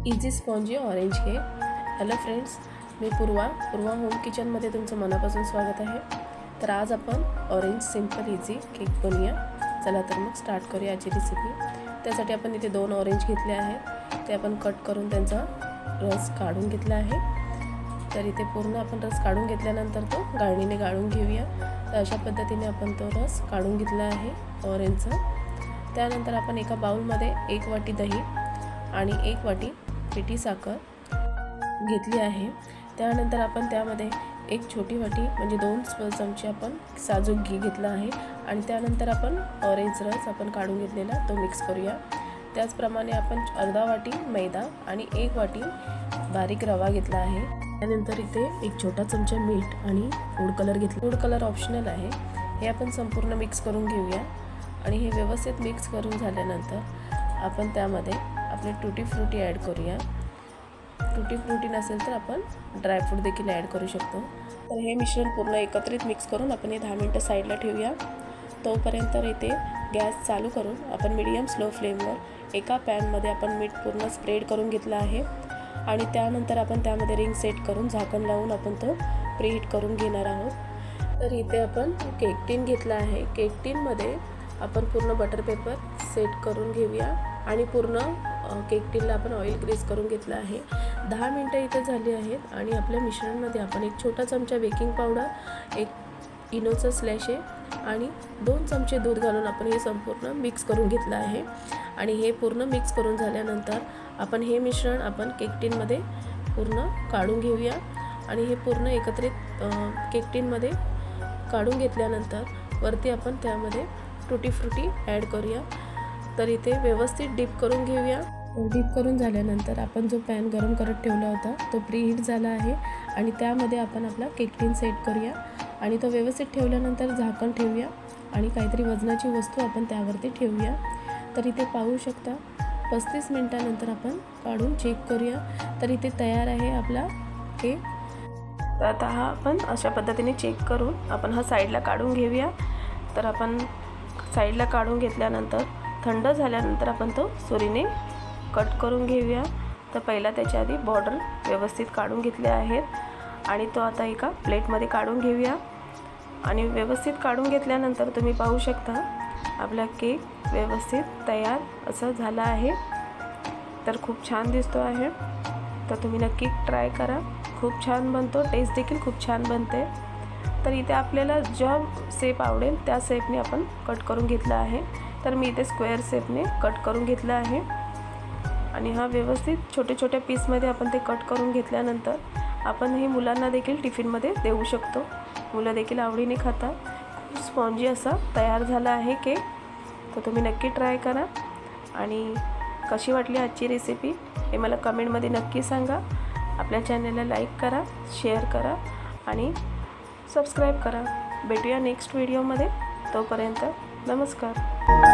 Easy spongy orange cake. Hello friends, मी Purva home किचनमध्ये तुमचं मनापासून स्वागत आहे। तर आज आपण ऑरेंज सिंपल इझी केक बनवूया। चला तर मग स्टार्ट करूया आजची रेसिपी। त्यासाठी आपण इथे 2 ऑरेंज घेतले आहेत, ते आपण कट करून त्यांचा रस काढून घेतला आहे। तर इथे पूर्ण आपण रस काढून घेतल्यानंतर तो गाळणीने गाळून घेऊया। तर अशा पद्धतीने आपण तो रस काढून घेतला आहे ऑरेंजचा। त्यानंतर आपण एका बाउलमध्ये 1 वाटी दही आणि 1 वाटी पिठी साखर घेतली आहे। त्यानंतर आपण त्यामध्ये 1 छोटी वाटी म्हणजे 2 चमचे आपण साजूक घी घेतला आहे आणि त्यानंतर आपण ऑरेंज रस आपण काढून घेतलेला तो मिक्स करूया। त्याचप्रमाणे आपण अर्धा वाटी मैदा आणि 1 वाटी बारीक रवा घेतला आहे। त्यानंतर इथे 1 छोटा चमचा मीठ आणि फूड कलर घेतला। फूड कलर ऑप्शनल आहे, हे आपण संपूर्ण मिक्स करून घेऊया। आणि हे व्यवस्थित मिक्स करून झाल्यानंतर आपण त्यामध्ये आपले टूटी फ्रूटी ॲड करूया। टूटी फ्रूटी नसेल तर आपण ड्रायफ्रूट देखील ॲड करू शकतो। तर हे मिश्रण पूर्ण एकत्रित मिक्स करून आपण हे 10 मिनिटं साईडला ठेवूया। तोपर्यंत इथे गॅस चालू करून आपण मीडियम स्लो फ्लेमवर एका पॅनमध्ये आपण मीठ पूर्ण स्प्रेड करून घेतला आहे आणि त्यानंतर आपण त्यामध्ये रिंग सेट करून झाकण लावून आपण तो प्रीहीट करून घेणार आहोत। तर इथे आपण केक टीन घेतला आहे। केक टीनमध्ये आपण पूर्ण बटर पेपर सेट करून घेऊया आणि पूर्ण केक टीनला आपण ऑइल ग्रीस करून घेतलं आहे। 10 मिनिटं इथे झाली आहेत आणि आपल्या मिश्रणमध्ये आपण 1 छोटा चमचा बेकिंग पावडर, 1 इनोचा स्लॅश आणि 2 चमचे दूध घालून आपण हे संपूर्ण मिक्स करून घेतलं आहे। आणि हे पूर्ण मिक्स करून झाल्यानंतर आपण हे मिश्रण आपण केक टीनमध्ये पूर्ण काढून घेऊया आणि हे पूर्ण एकत्रित केक टीनमध्ये काढून घेतल्यानंतर वरती आपण त्यामध्ये टूटी फ्रूटी ॲड करूया। तर इथे व्यवस्थित डीप करून घेऊया। डीप करून झाल्यानंतर आपण जो पॅन गरम करत ठेवला होता तो प्रीहीट झाला आहे आणि त्यामध्ये आपण आपला केक टीन सेट करूया आणि तो व्यवस्थित ठेवल्यानंतर झाकण ठेवूया आणि काहीतरी वजनाची वस्तू आपण त्यावरती ठेवूया। तर इथे पाहू शकता 35 मिनिटानंतर आपण काढून चेक करूया। तर इथे तयार आहे आपला केक। तर आता हा आपण अशा पद्धतीने चेक करून आपण हा साईडला काढून घेऊया। तर आपण साईडला काढून घेतल्यानंतर थंड झाल्यानंतर आपण तो सुरीने कट करून घेऊया। तर पहिला त्याच्या आधी बॉर्डर व्यवस्थित काढून घेतले आहेत आणि तो आता एका प्लेटमध्ये काढून घेऊया। आणि व्यवस्थित काढून घेतल्यानंतर तुम्ही पाहू शकता आपला केक व्यवस्थित तयार असा झाला आहे। तर खूप छान दिसतो आहे। तर तुम्ही नक्की ट्राय करा, खूप छान बनतो, टेस्ट देखील खूप छान बनते। तर इथे आपल्याला जो शेप आवडेल त्या शेपने आपण कट करून घेतला आहे। तर मी इथे स्क्वेअर शेपने कट करून घेतला आहे आणि हा व्यवस्थित छोटे छोटे पीसमध्ये आपण ते कट करून घेतल्यानंतर आपण हे मुलांना देखील टिफिनमध्ये देऊ शकतो। मुलं देखील आवडीने खातात। खूप स्पॉन्जी असा तयार झाला आहे केक। तर तुम्ही नक्की ट्राय करा आणि कशी वाटली आजची रेसिपी हे मला कमेंटमध्ये नक्की सांगा। आपल्या चॅनलला लाईक करा, शेअर करा आणि सबस्क्राईब करा। भेटूया नेक्स्ट व्हिडिओमध्ये। तोपर्यंत नमस्कार।